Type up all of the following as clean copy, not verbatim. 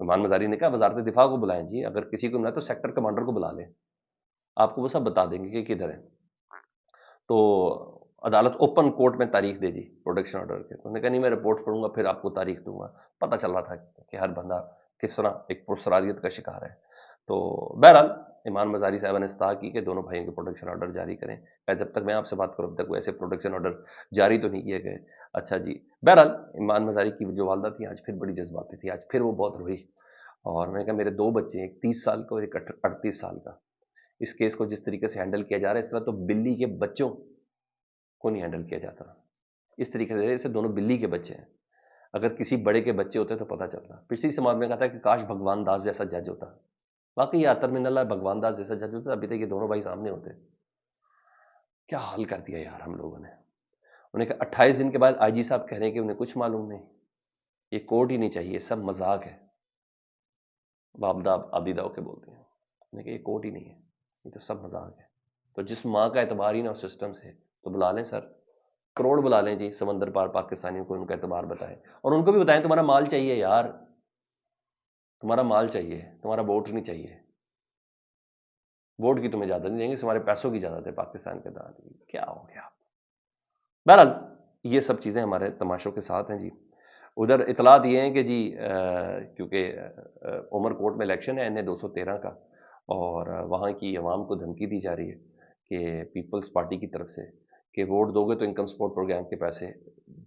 ایمان مزاری نے کہا وزارت دفاع کو بلائیں جی، اگر کسی کو ملا تو سیکٹر کمانڈر کو بلا لیں، آپ کو وہ سب بتا دیں گے کہ کدھر ہے۔ تو عدالت اوپن کورٹ میں تاریخ دے دی پروڈکشن آرڈر کے، انہوں نے کہا نہیں میں رپورٹ پڑھوں گا پھر آپ کو تاریخ دوں گا۔ پتہ چل رہا تھا کہ ہر بندہ کس طرح ایک پرسراریت کا شکار ہے۔ تو بہرحال ایمان مزاری صاحبہ نے استدعا کی کہ دونوں بھائیوں کے پروڈکشن آرڈر جاری کریں، جب تک میں آپ سے بات کروں اب تک کوئی ایسے پروڈکشن آرڈر جاری تو نہیں کیے گئے۔ اچھا جی، بہرحال ایمان مزاری کی جو والدہ تھی آج پھر بڑی جذباتی تھی، آج پھر وہ بہت روئی، اور میں نے کہا میرے دو بچے، ایک 30 سال کا اور ایک 38 سال کا، اس کیس کو جس طریقے سے ہینڈل کیا جا رہا ہے اس طرح تو بلی کے بچوں کو نہیں ہینڈل کیا جاتا، اس طریقے سے جیسے دونوں بلی کے بچے ہیں، اگر کسی بڑے کے بچے ہوتے تو پتہ چلتا۔ پچھلی سماعت میں کہا تھا کہ کاش بھگوان داس جیسا جج ہوتا، واقعی یہ آتر من اللہ بھگوان داس جیسا جج ہوتا ابھی تک یہ دونوں بھائی سامنے ہوتے۔ کیا حال کر دیا یار ہم لوگوں نے۔ انہیں کہا 28 دن کے بعد آئی جی صاحب کہہ رہے ہیں کہ انہیں کچھ معلوم نہیں، یہ کورٹ ہی نہیں چاہیے، سب مذاق ہے، بابدا آبیداؤ کے بولتے ہیں، انہیں کہا یہ کورٹ ہی نہیں ہے، یہ تو سب مذاق ہے۔ تو جس ماں کا اعتبار ہی نہ ہو سسٹم سے تو بلا لیں سر، کروڑ بلا لیں جی، سمندر پار پاکستانیوں کو ان کا اعتبار بتائیں، اور ان کو بھی بتائیں تمہارا مال چاہیے یار، تمہارا مال چاہیے، تمہارا ووٹ نہیں چاہیے، ووٹ کی تمہیں اجازت نہیں دیں گے، تمہارے پیسوں کی اجازت ہے پاکستان کے اندر۔ کیا ہو گیا؟ بہرحال یہ سب چیزیں ہمارے تماشوں کے ساتھ ہیں جی۔ ادھر اطلاعات یہ ہیں کہ جی کیونکہ عمر کوٹ میں الیکشن ہے NA-213 کا، اور وہاں کی عوام کو دھمکی دی جا رہی ہے کہ پیپلز پارٹی کی طرف سے کہ ووٹ دو گے تو انکم سپورٹ پروگرام کے پیسے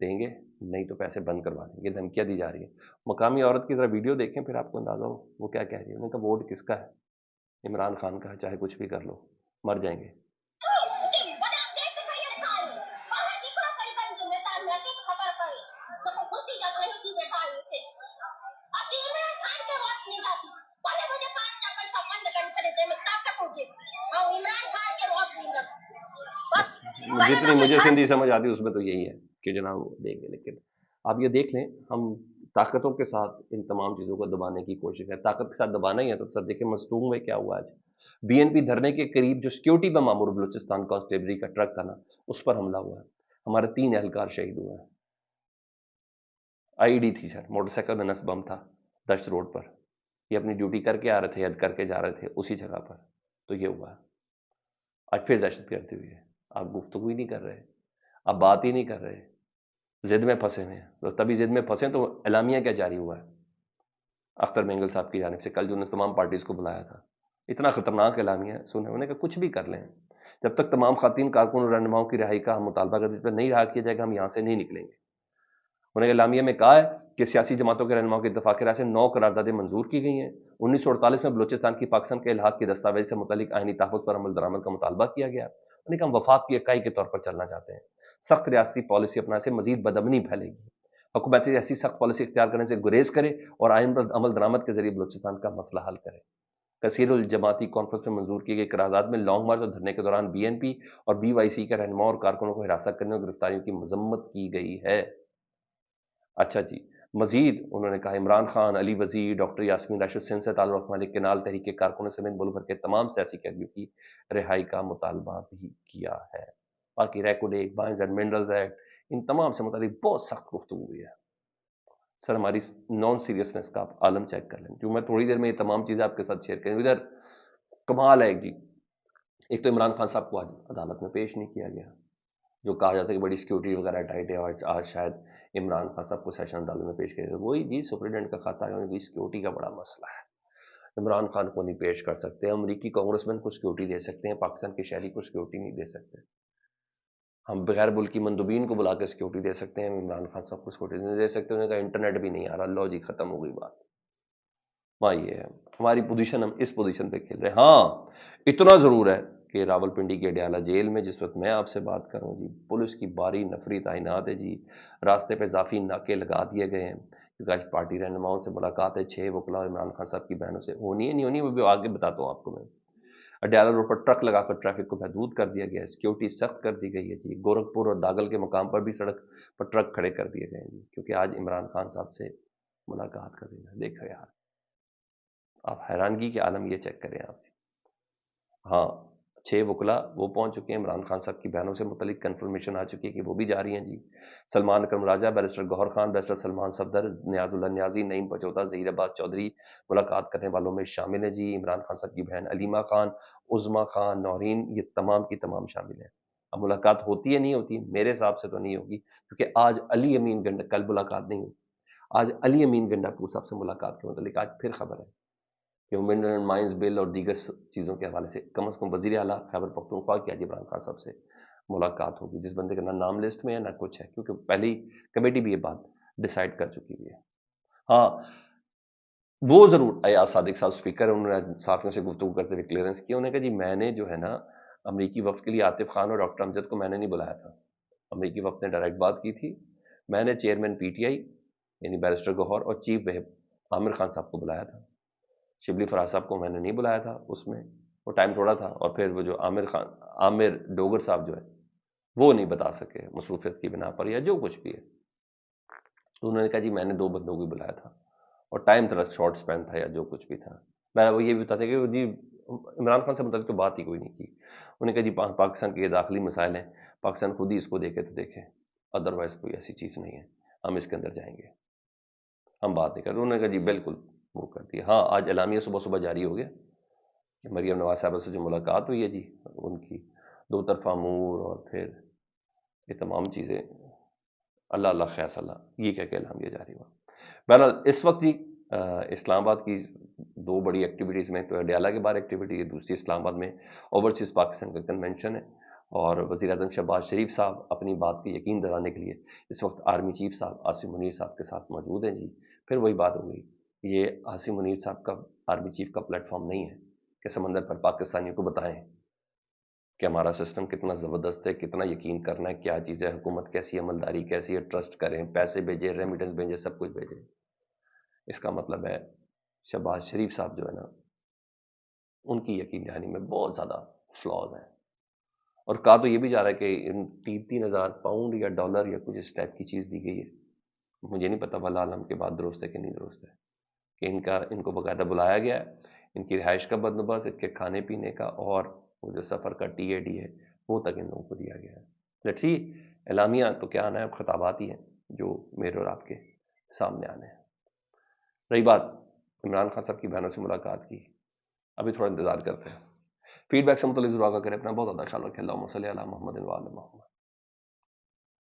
دیں گے، نہیں تو پیسے بند کروا دیں گے، دھمکیاں دی جا رہی ہیں۔ مقامی عورت کی ذرا ویڈیو دیکھیں پھر آپ کو اندازہ ہو وہ کیا کہہ رہی ہے۔ انہوں نے کہا ووٹ کس کا ہے؟ عمران خان کا ہے، چاہے کچھ بھی کر لو، مر جائیں گے۔ جتنی مجھے سندھی سمجھ آتی اس میں تو یہی ہے کہ جناب وہ دیں گے، لیکن آپ یہ دیکھ لیں ہم طاقتوں کے ساتھ ان تمام چیزوں کو دبانے کی کوشش ہے، طاقت کے ساتھ دبانا ہی ہے۔ تو سر دیکھیں مستونگ میں کیا ہوا آج، BNP دھرنے کے قریب جو سیکیورٹی پہ معمور بلوچستان کانسٹیبلری کا ٹرک تھا نا، اس پر حملہ ہوا ہے، ہمارے 3 اہلکار شہید ہوئے ہیں۔ IED تھی سر، موٹر سائیکل میں نصب بم تھا، دشت روڈ پر، یہ اپنی ڈیوٹی کر کے آ رہے تھے یا کر کے جا رہے تھے اسی جگہ پر، تو یہ ہوا ہے۔ آج پھر دہشت گردی ہوئی ہے، آپ گفتگو ہی نہیں کر رہے، آپ بات ہی نہیں کر رہے، ضد میں پھنسے ہوئے ہیں۔ تو تبھی ضد میں پھنسے تو اعلامیہ کیا جاری ہوا ہے اختر مینگل صاحب کی جانب سے، کل جو انہوں نے تمام پارٹیز کو بلایا تھا، اتنا خطرناک اعلامیہ سنے، انہوں نے کہا کچھ بھی کر لیں، جب تک تمام خواتین کارکن اور رہنماؤں کی رہائی کا ہم مطالبہ کرتے اس پر نہیں رہا کیا جائے گا ہم یہاں سے نہیں نکلیں گے۔ انہوں نے اعلامیہ میں کہا ہے کہ سیاسی جماعتوں کے رہنماؤں کی اتفاق رائے سے 9 قراردادیں منظور کی گئی ہیں۔ 1948 میں بلوچستان کی پاکستان کے الحاق کے دستاویز سے متعلق آئینی تحفظ پر عمل درآمد کا مطالبہ کیا گیا۔ انہوں نے کہا ہم وفاق کی اکائی کے طور پر چلنا چاہتے ہیں، سخت ریاستی پالیسی اپنا سے مزید بدامنی پھیلے گی، حکومت ایسی سخت پالیسی اختیار کرنے سے گریز کرے اور آئین پر عمل درآمد کے ذریعے بلوچستان کا مسئلہ حل کرے۔ کثیر الجماعتی کانفرنس میں منظور کی گئی قرارداد میں لانگ مارچ اور دھرنے کے دوران BNP اور BYC کے رہنماؤں اور کارکنوں کو ہراساں کرنے اور گرفتاریوں کی مذمت کی گئی ہے۔ اچھا جی، مزید انہوں نے کہا عمران خان، علی وزیر، ڈاکٹر یاسمین راشد سندھ سے تعلق رکھنے والے کنال تحریک کے کارکنوں سمیت ملک بھر کے تمام سیاسی قیدیوں کی رہائی کا مطالبہ بھی کیا ہے۔ باقی ریکوڈ act, mines and minerals act, ان تمام سے متعلق بہت سخت گفتگو ہوئی ہے۔ سر ہماری نان سیریسنس کا آپ عالم چیک کر لیں، جو میں تھوڑی دیر میں یہ تمام چیزیں آپ کے ساتھ شیئر کریں۔ ادھر کمال ہے جی، ایک تو عمران خان صاحب کو آج عدالت میں پیش نہیں کیا گیا، جو کہا جاتا ہے کہ بڑی سیکیورٹی وغیرہ ٹائٹ ہے، اور آج شاید عمران خان صاحب کو سیشن عدالت میں پیش کیا، وہی جی سپرنٹینڈنٹ کا کھاتا ہے، سیکیورٹی کا بڑا مسئلہ ہے، عمران خان کو نہیں پیش کر سکتے، امریکی کانگریس مین کو سیکیورٹی دے سکتے ہیں، پاکستان کے شہری کو سیکیورٹی نہیں دے سکتے، ہم بغیر ملکی مندوبین کو بلا کے سیکیورٹی دے سکتے ہیں، عمران خان صاحب کو سیکیورٹی نہیں دے سکتے۔ انہوں نے کہا انٹرنیٹ بھی نہیں آ رہا، لو جی ختم ہو گئی بات، ہاں یہ ہے ہماری پوزیشن، ہم اس پوزیشن پہ کھیل رہے ہیں۔ ہاں اتنا ضرور ہے کہ راول پنڈی کے اڈیالہ جیل میں جس وقت میں آپ سے بات کروں جی، پولیس کی باری نفری تعینات ہے جی، راستے پہ اضافی ناکے لگا دیے گئے ہیں، کیونکہ آج پارٹی رہنماؤں سے ملاقات ہے، 6 وکلاء عمران خان صاحب کی بہنوں سے، ہونی ہے نہیں ہونی وہ بھی آگے بتاتا ہوں آپ کو میں۔ اڈیالہ روڈ پر ٹرک لگا کر ٹریفک کو محدود کر دیا گیا ہے، سیکیورٹی سخت کر دی گئی ہے جی، گورکھپور اور داگل کے مقام پر بھی سڑک پر ٹرک کھڑے کر دیے گئے ہیں جی، کیونکہ آج عمران خان صاحب سے ملاقات کر رہی ہے۔ دیکھو یار، آپ حیرانگی کے عالم یہ چیک کریں آپ۔ ہاں 6 وکلا وہ پہنچ چکے ہیں، عمران خان صاحب کی بہنوں سے متعلق کنفرمیشن آ چکی ہے کہ وہ بھی جا رہی ہیں جی۔ سلمان اکرم راجہ، بیرسٹر گوہر خان، بیرسٹر سلمان صفدر، نیاز اللہ نیازی، نعیم پچوتا، ظہیر عباس چودھری ملاقات کرنے والوں میں شامل ہیں جی۔ عمران خان صاحب کی بہن علیمہ خان، عظما خان، نورین، یہ تمام کی تمام شامل ہیں۔ اب ملاقات ہوتی ہے نہیں ہوتی، میرے حساب سے تو نہیں ہوگی، کیونکہ آج علی امین گنڈا، کل ملاقات نہیں ہوئی، آج علی امین گنڈا پور صاحب سے ملاقات کے متعلق آج پھر خبر ہے کہ وینڈ اینڈ مائنز بل اور دیگر چیزوں کے حوالے سے کم از کم وزیر اعلیٰ خیبر پختونخوا کی آج عمران خان صاحب سے ملاقات ہوگی، جس بندے کا نہ نام لسٹ میں ہے نہ کچھ ہے، کیونکہ پہلی کمیٹی بھی یہ بات ڈیسائیڈ کر چکی ہوئی ہے۔ ہاں وہ ضرور ایاز صادق صاحب اسپیکر، انہوں نے صحافیوں سے گفتگو کرتے ہوئے کلیئرنس کیا، انہوں نے کہا جی میں نے جو ہے نا امریکی وفد کے لیے عاطف خان اور ڈاکٹر امجد کو میں نے نہیں بلایا تھا، امریکی وفد نے ڈائریکٹ بات کی تھی، میں نے چیئرمین پی ٹی آئی یعنی بیرسٹر گوہر اور چیف وہب عامر خان صاحب کو بلایا تھا، شبلی فراز صاحب کو میں نے نہیں بلایا تھا، اس میں وہ ٹائم تھوڑا تھا، اور پھر وہ جو عامر ڈوگر صاحب جو ہے وہ نہیں بتا سکے مصروفیت کی بنا پر یا جو کچھ بھی ہے، تو انہوں نے کہا جی میں نے 2 بندوں کو بلایا تھا اور ٹائم تھوڑا شارٹ اسپین تھا یا جو کچھ بھی تھا، میں وہ یہ بھی بتاتے کہ جی عمران خان سے متعلق تو بات ہی کوئی نہیں کی، انہوں نے کہا جی پاکستان کے یہ داخلی مسائل ہیں، پاکستان خود ہی اس کو دیکھے تو دیکھے، ادروائز کوئی ایسی چیز نہیں ہے، ہم اس کے اندر جائیں گے، ہم بات نہیں کر رہے۔ انہوں نے کہا جی بالکل وہ کر دیا۔ ہاں آج اعلامیہ صبح صبح جاری ہو گیا کہ مریم نواز صاحبہ سے جو ملاقات ہوئی ہے جی ان کی 2 طرفہ امور اور پھر یہ تمام چیزیں اللہ اللہ خیس اللہ یہ کہہ کے اعلامیہ جاری ہوا۔ بہرحال اس وقت جی اسلام آباد کی 2 بڑی ایکٹیویٹیز میں، تو اڈیالہ کے بعد ایکٹیویٹی ہے، دوسری اسلام آباد میں اوورسیز پاکستان کا کنونشن ہے، اور وزیر اعظم شہباز شریف صاحب اپنی بات کی یقین دلانے کے لیے اس وقت آرمی چیف صاحب عاصم منیر صاحب کے ساتھ موجود ہیں جی۔ پھر وہی بات ہو گئی، یہ عاصم منیر صاحب کا آرمی چیف کا پلیٹ فارم نہیں ہے کہ سمندر پر پاکستانیوں کو بتائیں کہ ہمارا سسٹم کتنا زبردست ہے، کتنا یقین کرنا ہے، کیا چیز ہے، حکومت کیسی، عملداری کیسی ہے، ٹرسٹ کریں، پیسے بھیجیں، ریمیٹنس بھیجیں، سب کچھ بھیجیں۔ اس کا مطلب ہے شہباز شریف صاحب جو ہے نا ان کی یقین دہانی میں بہت زیادہ فلاز ہیں، اور کہا تو یہ بھی جا رہا ہے کہ 3,000 پاؤنڈ یا ڈالر یا کچھ اس ٹائپ کی چیز دی گئی ہے، مجھے نہیں پتا واللہ عالم کے بعد درست ہے کہ نہیں درست ہے، کہ ان کو باقاعدہ بلایا گیا ہے، ان کی رہائش کا بندوبست، ان کے کھانے پینے کا اور وہ جو سفر کا ٹی اے ڈی ہے وہ تک ان لوگوں کو دیا گیا ہے۔ لیٹس سی اعلامیہ تو کیا آنا ہے، اب خطابات ہی ہیں جو میرے اور آپ کے سامنے آنے ہیں۔ رہی بات عمران خان صاحب کی بہنوں سے ملاقات کی، ابھی تھوڑا انتظار کرتے ہیں، فیڈ بیک سے متعلق ضرور آگاہ کریں، اپنا بہت زیادہ خیال رکھیں، اللہم صلی علی محمد و آل محمد۔